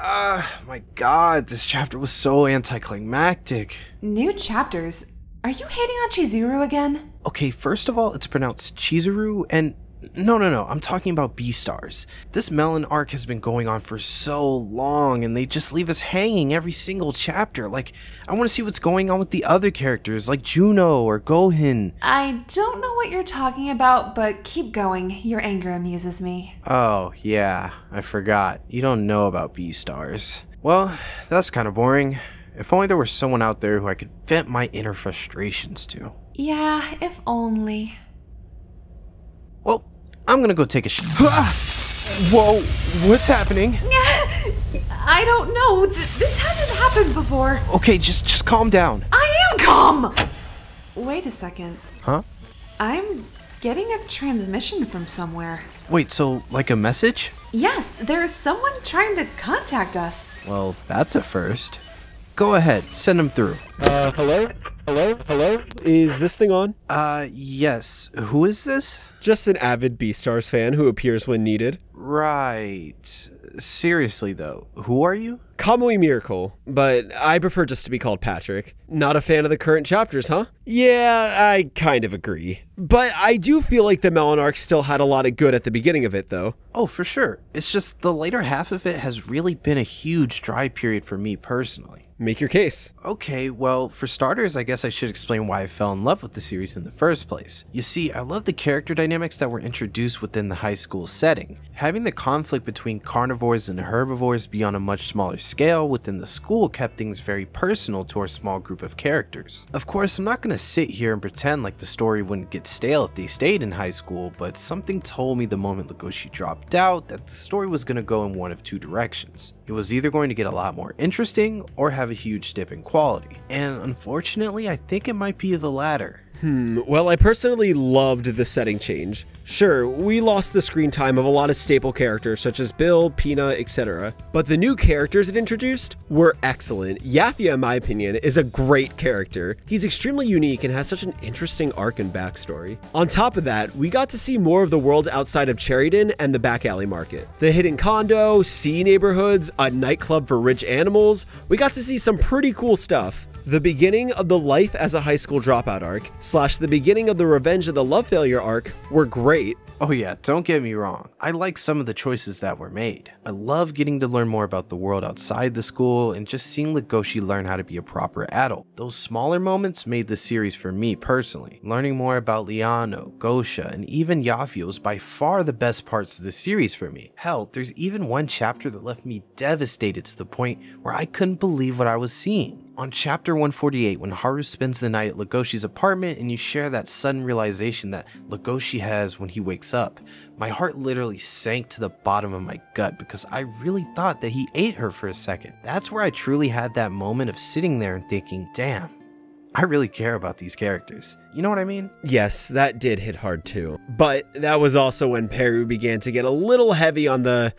My god, this chapter was so anticlimactic. New chapters? Are you hating on Chizuru again? Okay, first of all, it's pronounced Chizuru, and no, I'm talking about Beastars. This Melon arc has been going on for so long, and they just leave us hanging every single chapter. Like, I want to see what's going on with the other characters, like Juno or Gohan. I don't know what you're talking about, but keep going. Your anger amuses me. Oh, yeah, I forgot. You don't know about Beastars. Well, that's kind of boring. If only there was someone out there who I could vent my inner frustrations to. Yeah, if only. Well, I'm gonna go take a Whoa, what's happening? I don't know. This hasn't happened before. Okay, just calm down. I am calm! Wait a second. Huh? I'm getting a transmission from somewhere. Wait, so like a message? Yes, there's someone trying to contact us. Well, that's a first. Go ahead, send him through. Hello? Hello? Is this thing on? Yes. Who is this? Just an avid Beastars fan who appears when needed. Right. Seriously, though, who are you? Kamui Miracle, but I prefer just to be called Patrick. Not a fan of the current chapters, huh? Yeah, I kind of agree. But I do feel like the Melon arc still had a lot of good at the beginning of it, though. Oh, for sure. It's just the later half of it has really been a huge dry period for me personally. Make your case. Okay, well, for starters, I guess I should explain why I fell in love with the series in the first place. You see, I love the character dynamics that were introduced within the high school setting. Having the conflict between carnivores and herbivores be on a much smaller scale within the school kept things very personal to our small group of characters. Of course, I'm not going to sit here and pretend like the story wouldn't get stale if they stayed in high school, but something told me the moment Legoshi dropped out that the story was going to go in one of two directions. It was either going to get a lot more interesting or have a huge dip in quality. And unfortunately, I think it might be the latter. Well, I personally loved the setting change. Sure, we lost the screen time of a lot of staple characters such as Bill, Pina, etc. But the new characters it introduced were excellent. Yafia, in my opinion, is a great character. He's extremely unique and has such an interesting arc and backstory. On top of that, we got to see more of the world outside of Cherrydon and the back alley market. The hidden condo, sea neighborhoods, a nightclub for rich animals. We got to see some pretty cool stuff. The beginning of the life as a high school dropout arc / the beginning of the revenge of the love failure arc were great. Oh yeah, don't get me wrong. I like some of the choices that were made. I love getting to learn more about the world outside the school and just seeing Legoshi learn how to be a proper adult. Those smaller moments made the series for me personally. Learning more about Liano, Gosha, and even Yafio was by far the best parts of the series for me. Hell, there's even one chapter that left me devastated to the point where I couldn't believe what I was seeing. On chapter 148, when Haru spends the night at Legoshi's apartment and you share that sudden realization that Legoshi has when he wakes up, my heart literally sank to the bottom of my gut because I really thought that he ate her for a second. That's where I truly had that moment of sitting there and thinking, damn, I really care about these characters. You know what I mean? Yes, that did hit hard too. But that was also when Peru began to get a little heavy on the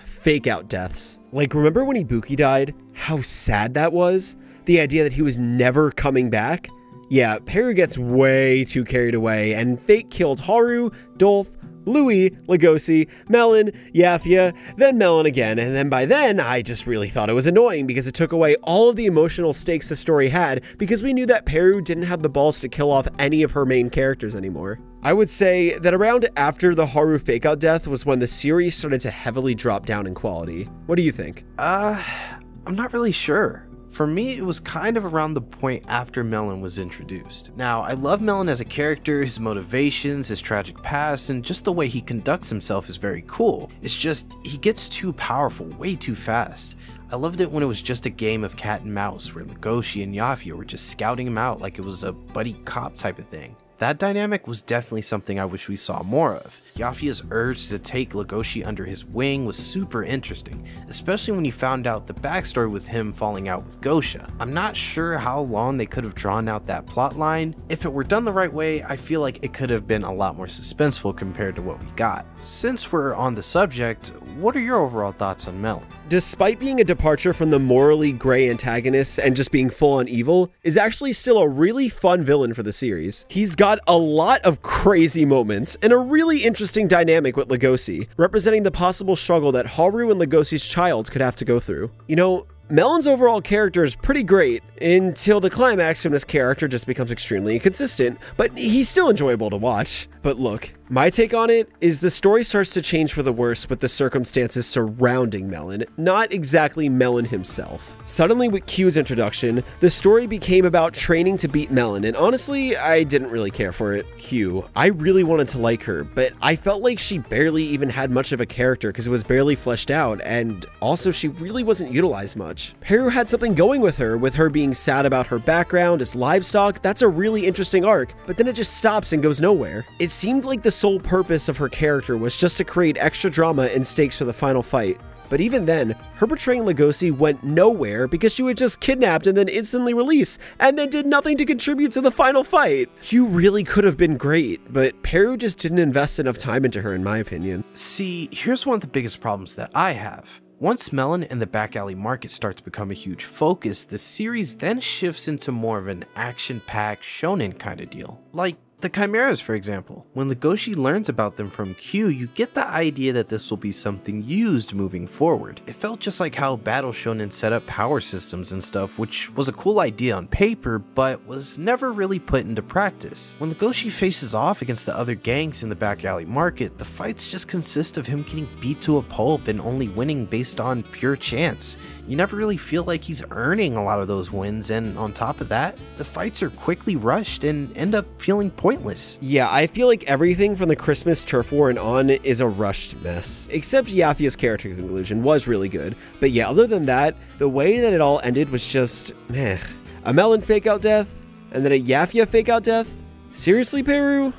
fake out deaths. Like, remember when Ibuki died? How sad that was? The idea that he was never coming back? Yeah, Peru gets way too carried away, and fate killed Haru, Dolph, Louis, Legoshi, Melon, Yafia, then Melon again, and then by then, I just really thought it was annoying because it took away all of the emotional stakes the story had because we knew that Peru didn't have the balls to kill off any of her main characters anymore. I would say that around after the Haru fake-out death was when the series started to heavily drop down in quality. What do you think? I'm not really sure. For me, it was kind of around the point after Melon was introduced. Now, I love Melon as a character, his motivations, his tragic past, and just the way he conducts himself is very cool. It's just, he gets too powerful way too fast. I loved it when it was just a game of cat and mouse where Legoshi and Yafia were just scouting him out like it was a buddy cop type of thing. That dynamic was definitely something I wish we saw more of. Yafia's urge to take Legoshi under his wing was super interesting, especially when you found out the backstory with him falling out with Gosha. I'm not sure how long they could have drawn out that plot line. If it were done the right way, I feel like it could have been a lot more suspenseful compared to what we got. Since we're on the subject, what are your overall thoughts on Melon? Despite being a departure from the morally gray antagonists and just being full on evil, is actually still a really fun villain for the series. He's got a lot of crazy moments and a really interesting interesting dynamic with Legoshi, representing the possible struggle that Haru and Legoshi's child could have to go through. You know, Melon's overall character is pretty great until the climax when his character just becomes extremely inconsistent, but he's still enjoyable to watch. But look, my take on it is the story starts to change for the worse with the circumstances surrounding Melon, not exactly Melon himself. Suddenly with Q's introduction, the story became about training to beat Melon, and honestly, I didn't really care for it. Q, I really wanted to like her, but I felt like she barely even had much of a character because it was barely fleshed out, and also she really wasn't utilized much. Peru had something going with her being sad about her background as livestock. That's a really interesting arc, but then it just stops and goes nowhere. It seemed like the sole purpose of her character was just to create extra drama and stakes for the final fight. But even then, her portraying Legoshi went nowhere because she was just kidnapped and then instantly released, and then did nothing to contribute to the final fight. Q really could have been great, but Peru just didn't invest enough time into her in my opinion. See, here's one of the biggest problems that I have. Once Melon and the back alley market start to become a huge focus, the series then shifts into more of an action-packed shonen kind of deal. Like the Chimeras, for example. When Legoshi learns about them from Q, you get the idea that this will be something used moving forward. It felt just like how Battle Shonen set up power systems and stuff, which was a cool idea on paper, but was never really put into practice. When Legoshi faces off against the other gangs in the back alley market, the fights just consist of him getting beat to a pulp and only winning based on pure chance. You never really feel like he's earning a lot of those wins, and on top of that, the fights are quickly rushed and end up feeling pointless. Yeah, I feel like everything from the Christmas Turf War and on is a rushed mess. Except Yafia's character conclusion was really good. But yeah, other than that, the way that it all ended was just meh. A Melon fake out death, and then a Yafia fake out death? Seriously, Peru?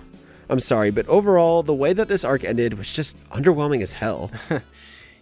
I'm sorry, but overall, the way that this arc ended was just underwhelming as hell.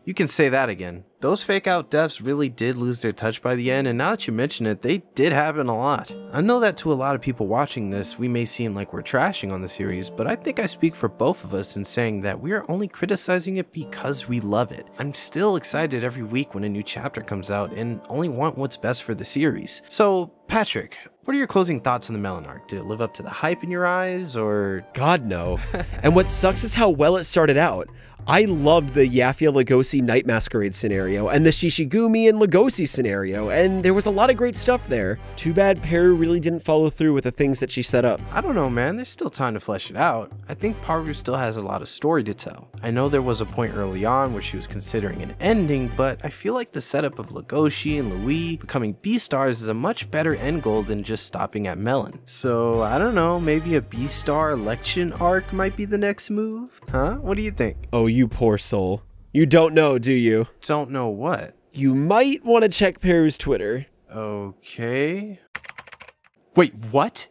You can say that again. Those fake out deaths really did lose their touch by the end, and now that you mention it, they did happen a lot. I know that to a lot of people watching this, we may seem like we're trashing on the series, but I think I speak for both of us in saying that we are only criticizing it because we love it. I'm still excited every week when a new chapter comes out and only want what's best for the series. So, Patrick, what are your closing thoughts on the Melon arc? Did it live up to the hype in your eyes, or? God, no. And what sucks is how well it started out. I loved the Yafia Legoshi Night Masquerade scenario and the Shishigumi and Legoshi scenario, and there was a lot of great stuff there. Too bad Peru really didn't follow through with the things that she set up. I don't know, man. There's still time to flesh it out. I think Paru still has a lot of story to tell. I know there was a point early on where she was considering an ending, but I feel like the setup of Legoshi and Louis becoming Beastars is a much better end goal than just stopping at Melon. So, I don't know, maybe a Beastar election arc might be the next move? Huh? What do you think? Oh, you poor soul. You don't know, do you? Don't know what? You might want to check Peru's Twitter. Okay. Wait, what?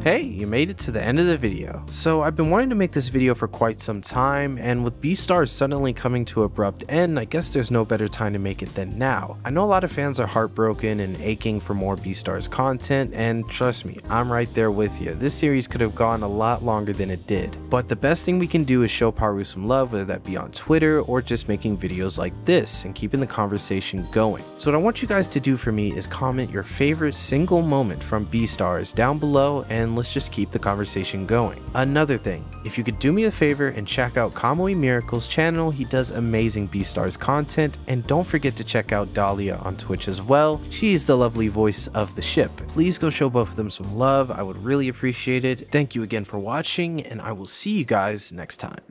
Hey, you made it to the end of the video. So I've been wanting to make this video for quite some time, and with Beastars suddenly coming to abrupt end, I guess there's no better time to make it than now. I know a lot of fans are heartbroken and aching for more Beastars content, and trust me, I'm right there with you. This series could have gone a lot longer than it did. But the best thing we can do is show Paru some love, whether that be on Twitter or just making videos like this and keeping the conversation going. So what I want you guys to do for me is comment your favorite single moment from Beastars down below, and let's just keep the conversation going. Another thing, if you could do me a favor and check out Kamui Miracle's channel, he does amazing Beastars content, and don't forget to check out Dahlia on Twitch as well. She's the lovely voice of the ship. Please go show both of them some love. I would really appreciate it. Thank you again for watching, and I will see you guys next time.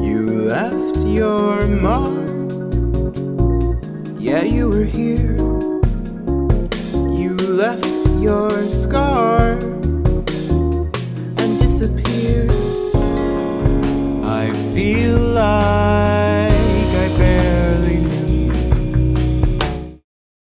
You left your mark. Yeah, you were here. You left your scar.